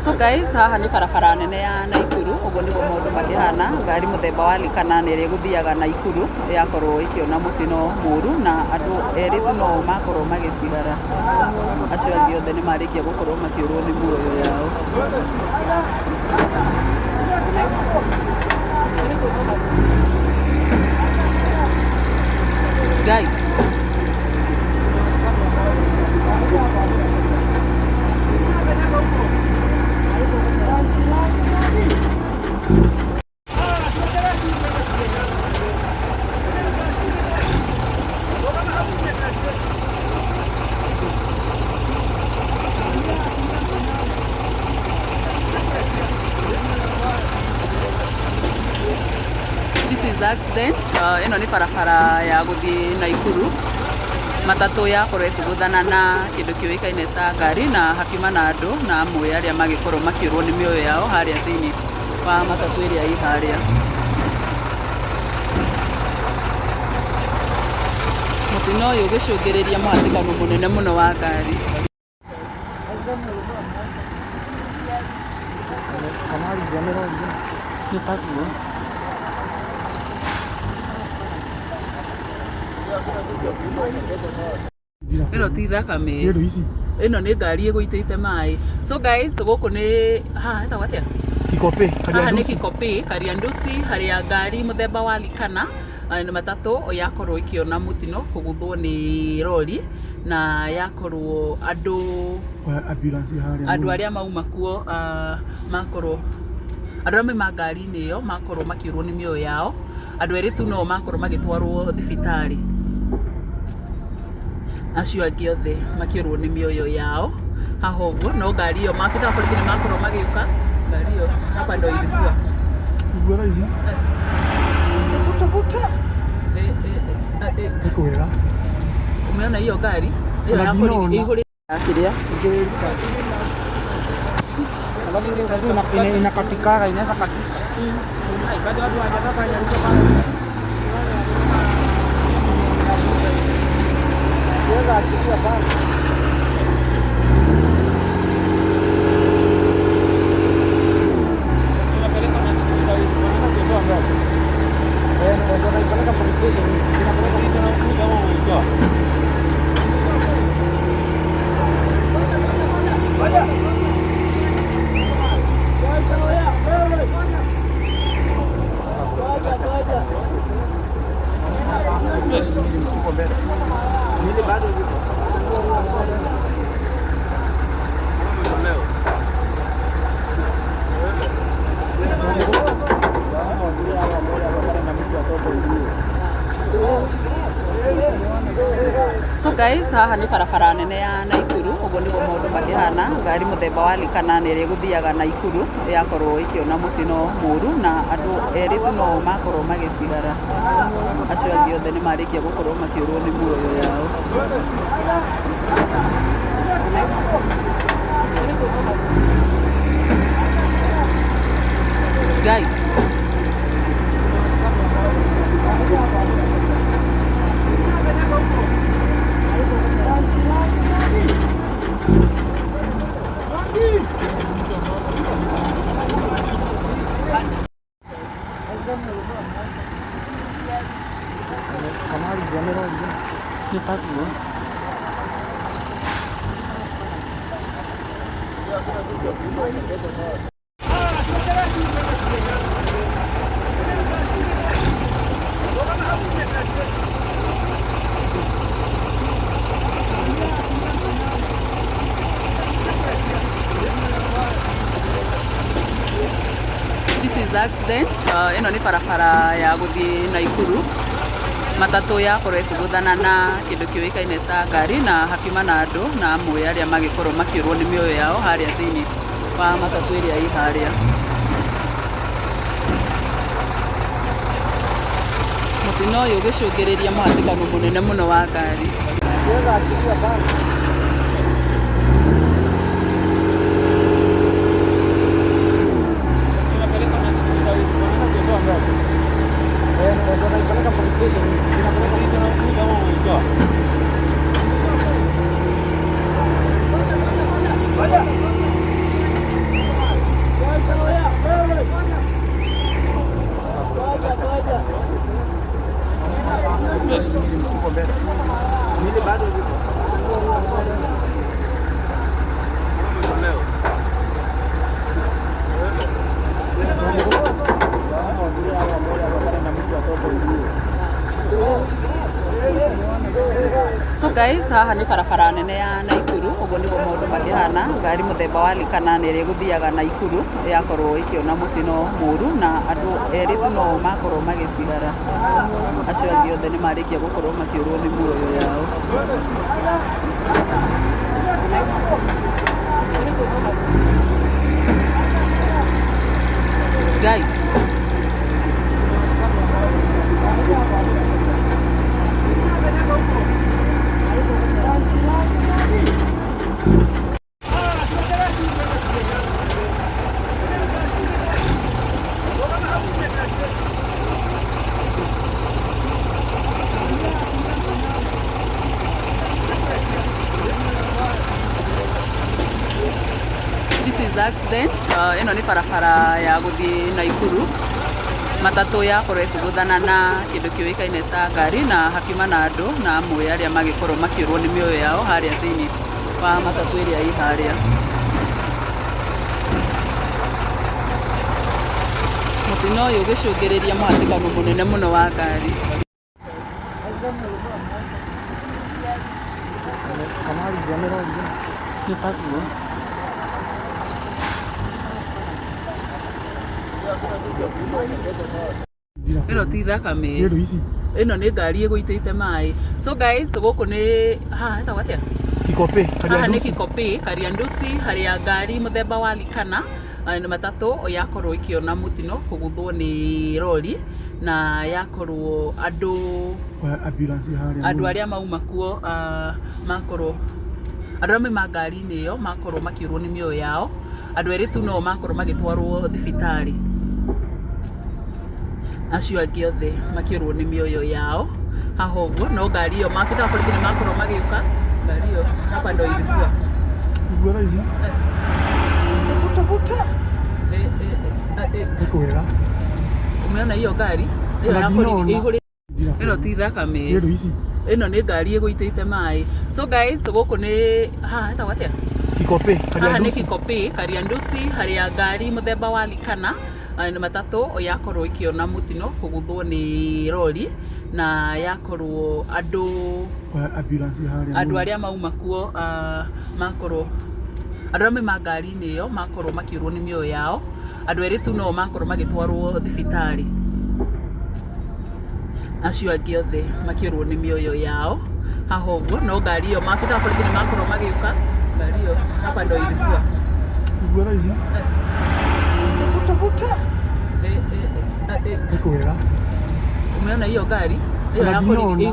So guys, haha ni barabara nene ya Naikuru, uguo niguo maundu makihana. Ngari muthemba wa Likana ni iri guthiaga Naikuru yakorwo ikiona mutino muru na andu eri tu no makorwo magitigara. Acio angĩ othe ni marikia gukorwo makiurwo ni muoyo yao. Guys, this is accident. Ino ni barabara ya guthii Naikuru. Matatu yakorwo ikiguthana na kindu kiuikaine ta ngari na hakiuma na andu na amwe aria magikorwo makiurwo ni mioyo yao haria thiini wa matatu iria i haria. Mutino uyu ugicungiriria muhatikano munene muno wa ngari. Ino ti thakame, ino ni ngari igwitite mai. So guys, guku ni haha eta watia Kikope, haha ni Kikope, Kariandusi, haria ngari muthemba wa Likana ni matatu yakorwo ikiona mutino kuguthwo ni rori na yakorwo andu aria mauma kuo makorwo andu amwe ma ngari-ini iyo makorwo makiurwo ni mioyo yao. Andu eri tu no makorwo magitwarwo thibitari. Acio angĩ othe makiurwo ni mioyo yao. Haha uguo no ngari iyo mabitha borithi ni makorwo magiuka. Ngari iyo hapa ndo ilikuwa igwera ici vuta iko wega. Umeona hiyo gari hiyo yako ihuri akiria inakatikara inaweza katika So guys, haha ni barabara nene ya Naikuru, uguo niguo maundu makihana. Ngari muthemba wa Likana ni iri guthiaga Naikuru yakorwo ikiona mutino muru na andu eri tu no makorwo magitigara. Acio angĩ othe ni marikia gukorwo makiurwo ni muoyo yao. Guys, accident. Ĩno nĩ barabara ya gũthiĩ Naikuru. Matatũ yakorwo ĩkĩgũthana na kĩndũ kĩũĩkaine ta ngari na hakiuma na andũ na amwe arĩa magĩkorwo makĩũrwo nĩ mĩoyo yao harĩa thĩinĩ wa matatũ ĩrĩa ĩ harĩa. Mũtino ũyũ ũgĩcũngĩrĩria mũhatĩkano mũnene mũno wa ngari. So guys, haha nĩ barabara nene ya Naikuru, ũguo nĩguo maũndũ makĩhana. Ngari mũthemba wa Likana nĩ ĩrĩa ĩgũthiaga Naikuru yakorwo ĩkĩona mũtino mũru na andũ erĩ tu no makorwo magĩtigara. Acio angĩ othe nĩ marĩkia gũkorwo makĩũrwo nĩ mĩoyo yao. Guy. This is accident. Ĩno nĩ barabara ya gũthiĩ Naikuru. Matatũ yakorwo ĩkĩgũthana na kĩndũ kĩũĩkaine ta ngari na hakiuma na andũ na amwe arĩa magĩkorwo makĩũrwo nĩ mĩoyo yao harĩa thĩinĩ wa matatũ ĩrĩa ĩ harĩa. Mũtino ũyũ ũgĩcũngĩrĩria mũhatĩkano mũnene mũno wa ngari. Nĩtaguo. Ĩno ti thakame. Ĩno nĩ ngari ĩgũitĩte maĩ. So guys, gũkũ nĩ haha hetagwo atĩa? Kikope. Haha nĩ Kikope, Kariandusi, harĩa ngari mũthemba wa Likana nĩ matatũ yakorwo ĩkĩona mũtino kũgũthwo nĩ rori na yakorwo andũ arĩa mauma kuo makorwo andũ arĩa mauma ngari-inĩ ĩyo makorwo makĩũrwo nĩ mĩoyo yao. Andũ erĩ tu no makorwo magĩtwarwo thibitarĩ. Acio angĩ othe makĩũrwo nĩ mĩoyo yao. Haha ũguo no ngari ĩyo maabitha wa borithi nĩ makorwo magĩũka. Ngari ĩyo hapa ndo ilikuwa. Ilikuwa hizi. Vuta. Iko wega. Umeona hiyo gari? Hiyo ya borithi ĩno ti thakame. Ĩno nĩ ngari ĩgũitĩte maĩ. So guys, gũkũ nĩ haha hetagwo atĩa? Kikope. Haha nĩ Kikope, Kariandusi, harĩa ngari mũthemba wa Likana nĩ matatũ yakorwo ĩkĩona mũtino kũgũthwo nĩ rori na yakorwo andũ arĩa mauma kuo makorwo andũ arĩa mauma ngari-inĩ ĩyo makorwo makĩũrwo nĩ mĩoyo yao. Andũ erĩ tu no makorwo magĩtwarwo thibitarĩ. Acio angĩ othe makĩũrwo nĩ mĩoyo yao. Haha ũguo no ngari ĩyo maabitha wa borithi nĩ makorwo magĩũka. Ngari ĩyo hapa ndo ilikuwa. Ilikuwa hizi. Vuta. Iko wega. Umeona hiyo gari? Hiyo ya borithi